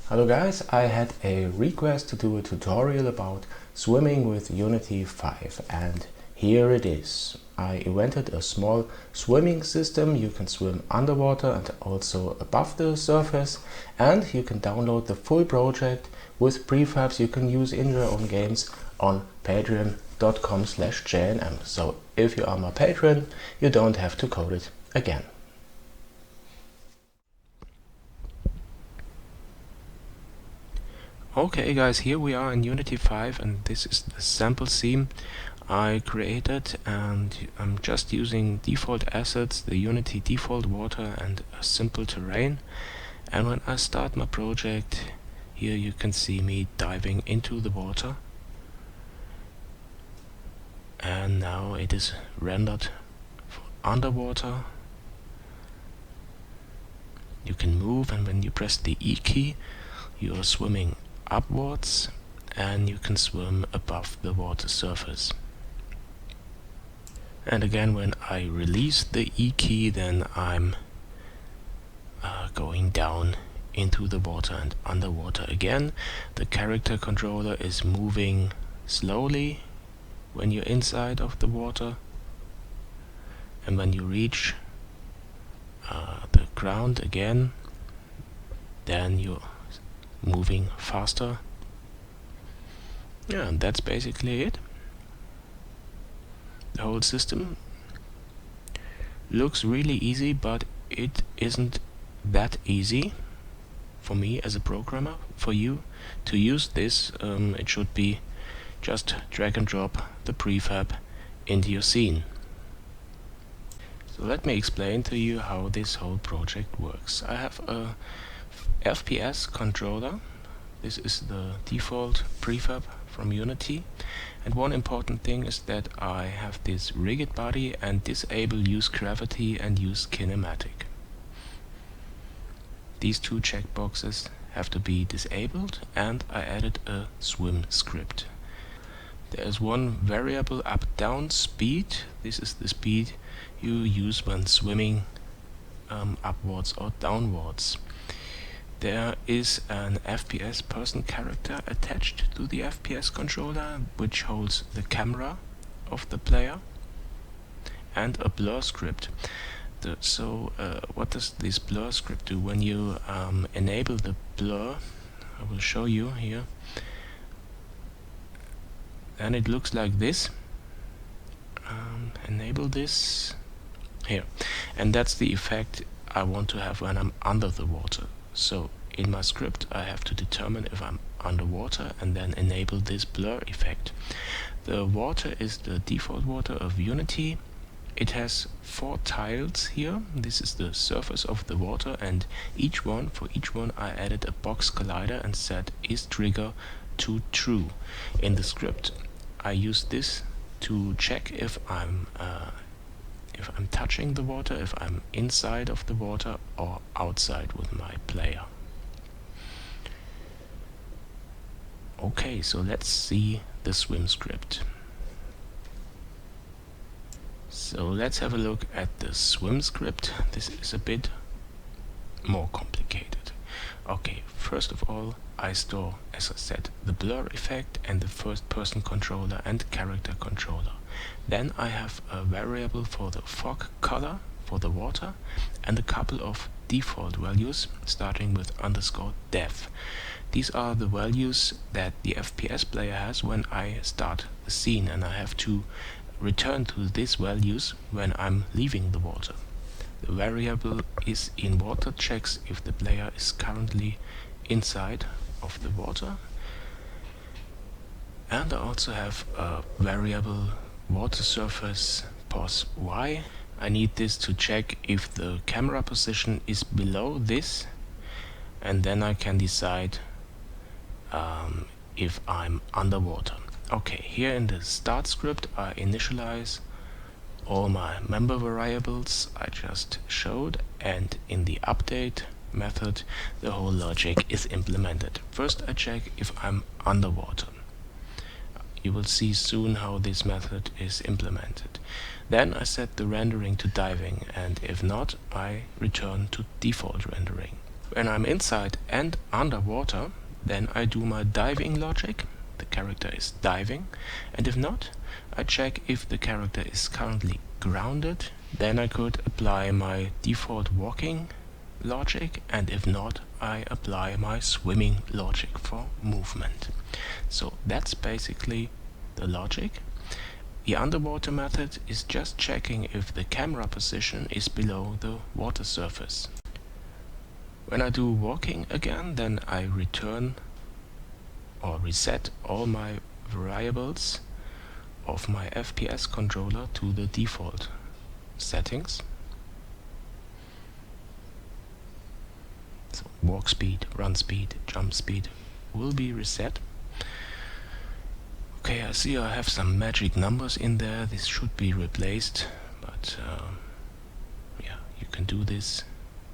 Hello guys, I had a request to do a tutorial about swimming with Unity 5 and here it is. I invented a small swimming system. You can swim underwater and also above the surface, and you can download the full project with prefabs you can use in your own games on patreon.com/jnm. So if you are my patron, you don't have to code it again. Okay guys, here we are in Unity 5 and this is the sample scene I created, and I'm just using default assets, the Unity default water and a simple terrain. And when I start my project, here you can see me diving into the water, and now it is rendered for underwater. You can move, and when you press the E key you are swimming upwards and you can swim above the water surface. And again, when I release the E key, then I'm going down into the water and underwater again. The character controller is moving slowly when you're inside of the water, and when you reach the ground again, then you're moving faster. Yeah, and that's basically it. The whole system looks really easy, but it isn't that easy for me as a programmer. For you to use this, it should be just drag and drop the prefab into your scene. So let me explain to you how this whole project works. I have a FPS controller. This is the default prefab from Unity, and one important thing is that I have this rigid body and disable use gravity and use kinematic. These two checkboxes have to be disabled, and I added a swim script. There is one variable up-down speed. This is the speed you use when swimming upwards or downwards. There is an FPS person character attached to the FPS controller, which holds the camera of the player, and a blur script. What does this blur script do? When you enable the blur, I will show you here, and it looks like this. Enable this here, and that's the effect I want to have when I'm under the water. So in my script I have to determine if I'm underwater and then enable this blur effect. The water is the default water of Unity. It has 4 tiles here. This is the surface of the water, and for each one I added a box collider and set is trigger to true. In the script I use this to check if I'm touching the water, if I'm inside of the water or outside with my player. Okay, so let's see the swim script. So let's have a look at the swim script. This is a bit more complicated. Okay, first of all, I store, as I said, the blur effect and the first person controller and character controller. Then I have a variable for the fog color for the water and a couple of default values starting with _def. These are the values that the FPS player has when I start the scene, and I have to return to these values when I'm leaving the water. The variable is in water checks if the player is currently inside of the water, and I also have a variable water surface pos y. I need this to check if the camera position is below this, and then I can decide if I'm underwater. Okay, here in the start script I initialize all my member variables I just showed, and in the update method the whole logic is implemented. First I check if I'm underwater. You will see soon how this method is implemented. Then I set the rendering to diving, and if not, I return to default rendering. When I'm inside and underwater, then I do my diving logic. The character is diving, and if not, I check if the character is currently grounded. Then I could apply my default walking logic, and if not, I apply my swimming logic for movement. So that's basically the logic. The underwater method is just checking if the camera position is below the water surface. When I do walking again, then I return or reset all my variables of my FPS controller to the default settings. So walk speed, run speed, jump speed will be reset. Okay, I see I have some magic numbers in there. This should be replaced, but yeah, you can do this.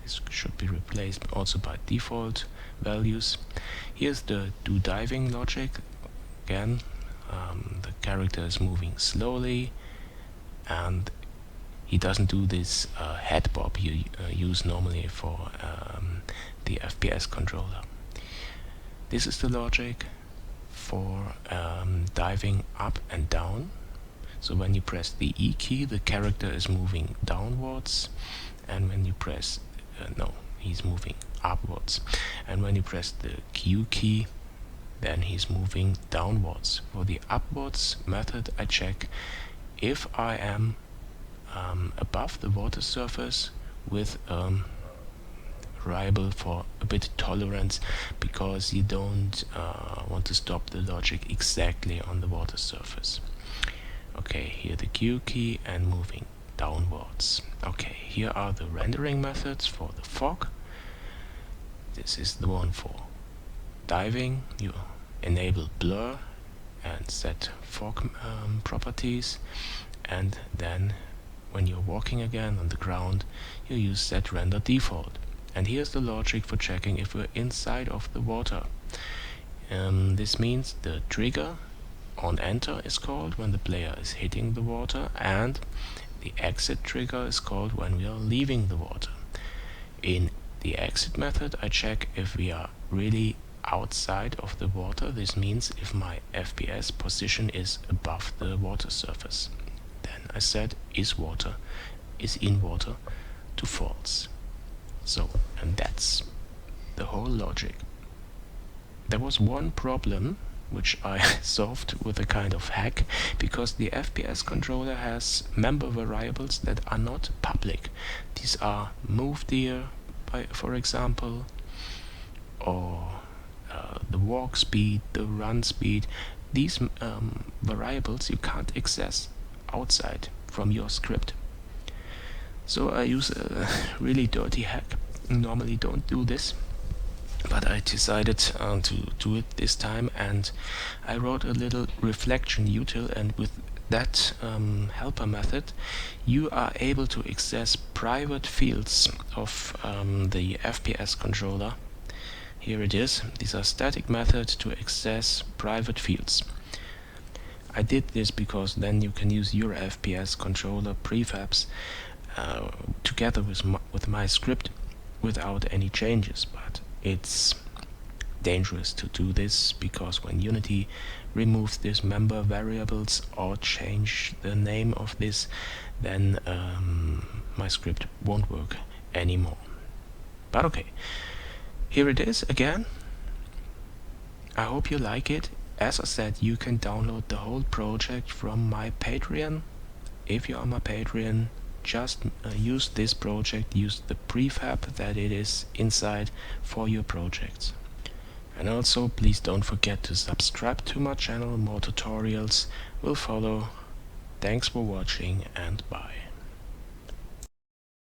This should be replaced also by default values. Here's the do diving logic. Again, the character is moving slowly, and he doesn't do this head bob you use normally for the FPS controller. This is the logic for diving up and down. So when you press the E key, the character is moving downwards, and when you press no, he's moving upwards, and when you press the Q key, then he's moving downwards. For the upwards method, I check if I am above the water surface with variable for a bit tolerance, because you don't want to stop the logic exactly on the water surface. Okay, here the Q key and moving downwards. Okay, here are the rendering methods for the fog. This is the one for diving. You enable blur and set fog properties, and then when you're walking again on the ground, you use set render default. And here's the logic for checking if we're inside of the water. This means the trigger on enter is called when the player is hitting the water, and the exit trigger is called when we are leaving the water. In the exit method, I check if we are really outside of the water. This means if my FPS position is above the water surface. Then I set is in water to false. So, and that's the whole logic. There was one problem which I solved with a kind of hack, because the FPS controller has member variables that are not public. These are move deer, for example, or the walk speed, the run speed. These variables you can't access outside from your script. So I use a really dirty hack. Normally don't do this, but I decided to do it this time, and I wrote a little reflection util, and with that helper method you are able to access private fields of the FPS controller. Here it is. These are static methods to access private fields. I did this because then you can use your FPS controller prefabs together with my script without any changes, but it's dangerous to do this, because when Unity removes these member variables or change the name of this, then my script won't work anymore. But okay, here it is again. I hope you like it. As I said, you can download the whole project from my Patreon. If you are my Patreon, just use this project, use the prefab that it is inside for your projects. And also, please don't forget to subscribe to my channel. More tutorials will follow. Thanks for watching, and bye.